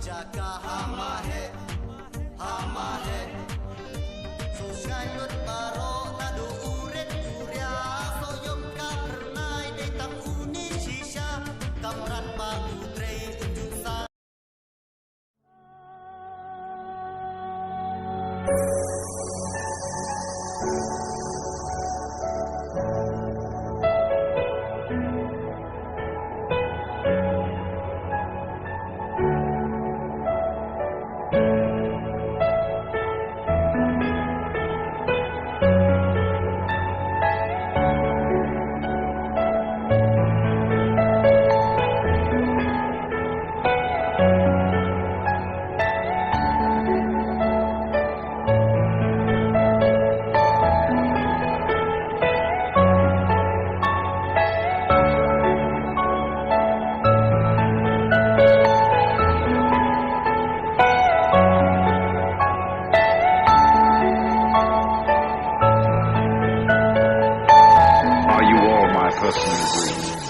jaga hama he so ngayut baro ladu uret uria so yom ka pernai de tam uni shisha kamrat pa utrei unjuk sa. Are you all my personal dreams?